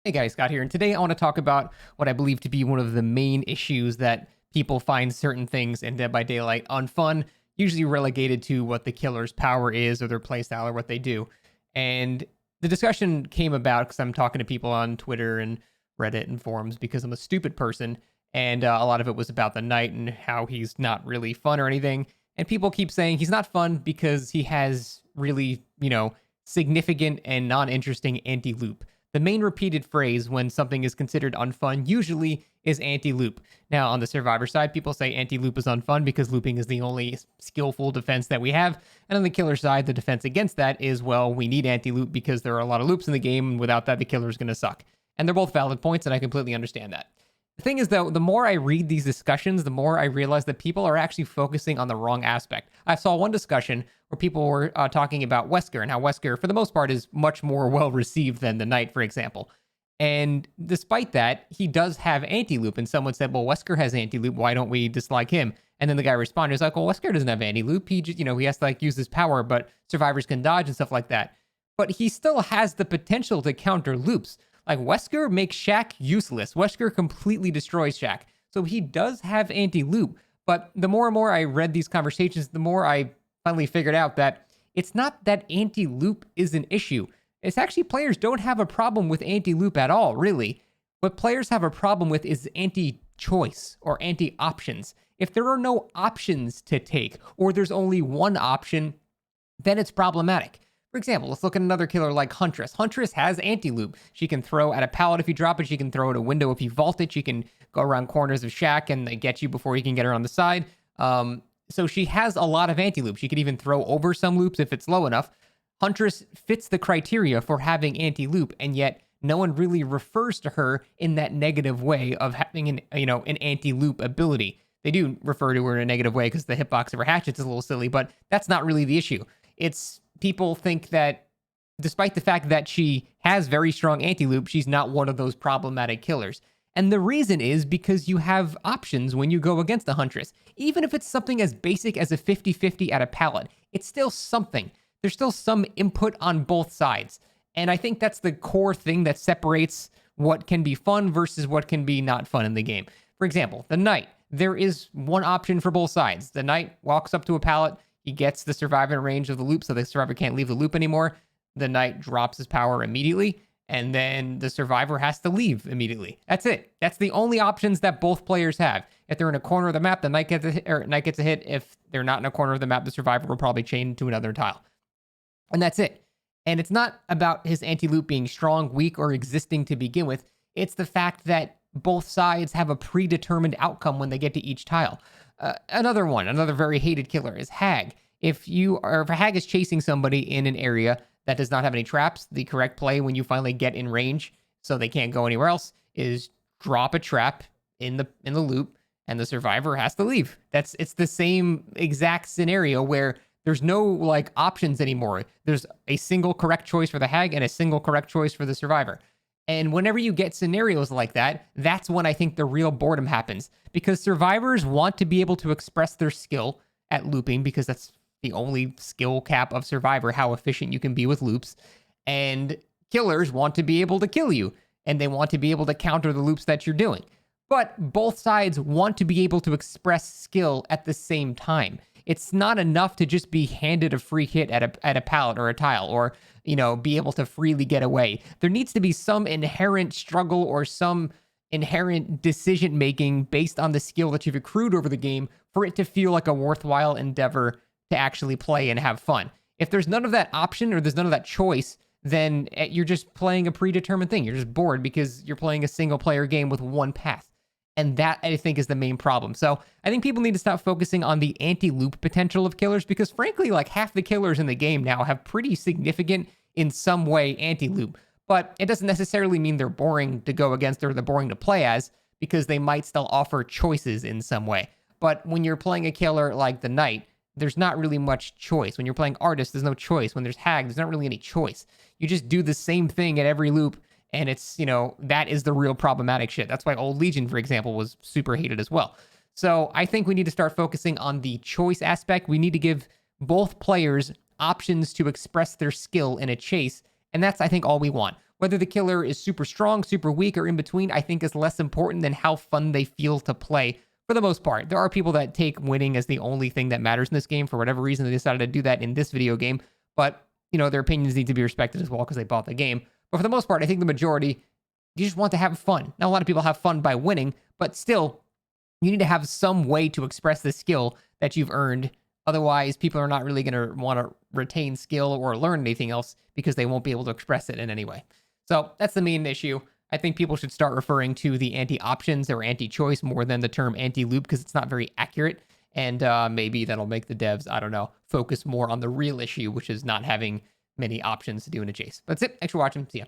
Hey guys, Scott here, and today I want to talk about what I believe to be one of the main issues that people find certain things in Dead by Daylight unfun, usually relegated to what the killer's power is or their playstyle or what they do. And the discussion came about because I'm talking to people on Twitter and Reddit and forums because I'm a stupid person, and a lot of it was about the knight and how he's not really fun or anything. And people keep saying he's not fun because he has really, significant and non-interesting anti-loop. The main repeated phrase when something is considered unfun usually is anti-loop. Now, on the survivor side, people say anti-loop is unfun because looping is the only skillful defense that we have. And on the killer side, the defense against that is, well, we need anti-loop because there are a lot of loops in the game, and without that, the killer is going to suck. And they're both valid points, and I completely understand that. The thing is, though, the more I read these discussions, the more I realize that people are actually focusing on the wrong aspect. I saw one discussion where people were talking about Wesker and how Wesker, for the most part, is much more well received than the Knight, for example. And despite that, he does have anti-loop. And someone said, well, Wesker has anti-loop. Why don't we dislike him? And then the guy responded, he's like, well, Wesker doesn't have anti-loop. He just, he has to use his power, but survivors can dodge and stuff like that. But he still has the potential to counter loops. Like, Wesker makes Shaq useless. Wesker completely destroys Shaq. So he does have anti-loop. But the more and more I read these conversations, the more I finally figured out that it's not that anti-loop is an issue. It's actually players don't have a problem with anti-loop at all, really. What players have a problem with is anti-choice or anti-options. If there are no options to take, or there's only one option, then it's problematic. For example, let's look at another killer like Huntress. Huntress has anti-loop. She can throw at a pallet if you drop it. She can throw at a window if you vault it. She can go around corners of Shaq and they get you before you can get her on the side. So she has a lot of anti-loop. She could even throw over some loops if it's low enough. Huntress fits the criteria for having anti-loop, and yet no one really refers to her in that negative way of having an anti-loop ability. They do refer to her in a negative way because the hitbox of her hatchets is a little silly, but that's not really the issue. It's people think that despite the fact that she has very strong anti-loop, she's not one of those problematic killers. And the reason is because you have options when you go against the Huntress. Even if it's something as basic as a 50-50 at a pallet, it's still something. There's still some input on both sides. And I think that's the core thing that separates what can be fun versus what can be not fun in the game. For example, the Knight. There is one option for both sides. The Knight walks up to a pallet. He gets the survivor in range of the loop, so the survivor can't leave the loop anymore. The Knight drops his power immediately, and then the survivor has to leave immediately. That's it. That's the only options that both players have. If they're in a corner of the map, the Knight gets a hit, or Knight gets a hit. If they're not in a corner of the map, the survivor will probably chain to another tile. And that's it. And it's not about his anti-loop being strong, weak, or existing to begin with. It's the fact that both sides have a predetermined outcome when they get to each tile. Another very hated killer is Hag. If a Hag is chasing somebody in an area that does not have any traps, the correct play when you finally get in range so they can't go anywhere else is drop a trap in the loop and the survivor has to leave. It's the same exact scenario where there's no options anymore. There's a single correct choice for the Hag and a single correct choice for the survivor. And whenever you get scenarios like that, that's when I think the real boredom happens. Because survivors want to be able to express their skill at looping because that's the only skill cap of survivor, how efficient you can be with loops. And killers want to be able to kill you. And they want to be able to counter the loops that you're doing. But both sides want to be able to express skill at the same time. It's not enough to just be handed a free hit at a pallet or a tile or, be able to freely get away. There needs to be some inherent struggle or some inherent decision making based on the skill that you've accrued over the game for it to feel like a worthwhile endeavor to actually play and have fun. If there's none of that option or there's none of that choice, then you're just playing a predetermined thing. You're just bored because you're playing a single player game with one path. And that, I think, is the main problem. So I think people need to stop focusing on the anti-loop potential of killers because, frankly, half the killers in the game now have pretty significant, in some way, anti-loop. But it doesn't necessarily mean they're boring to go against or they're boring to play as because they might still offer choices in some way. But when you're playing a killer like the Knight, there's not really much choice. When you're playing Artist, there's no choice. When there's Hag, there's not really any choice. You just do the same thing at every loop. And it's, that is the real problematic shit. That's why Old Legion, for example, was super hated as well. So I think we need to start focusing on the choice aspect. We need to give both players options to express their skill in a chase. And that's, I think, all we want. Whether the killer is super strong, super weak, or in between, I think is less important than how fun they feel to play for the most part. There are people that take winning as the only thing that matters in this game. For whatever reason, they decided to do that in this video game. But, their opinions need to be respected as well because they bought the game. But for the most part, I think the majority, you just want to have fun. Now, a lot of people have fun by winning, but still, you need to have some way to express the skill that you've earned. Otherwise, people are not really going to want to retain skill or learn anything else because they won't be able to express it in any way. So that's the main issue. I think people should start referring to the anti-options or anti-choice more than the term anti-loop because it's not very accurate. And maybe that'll make the devs, I don't know, focus more on the real issue, which is not having many options to do in a chase. That's it. Thanks for watching. See ya.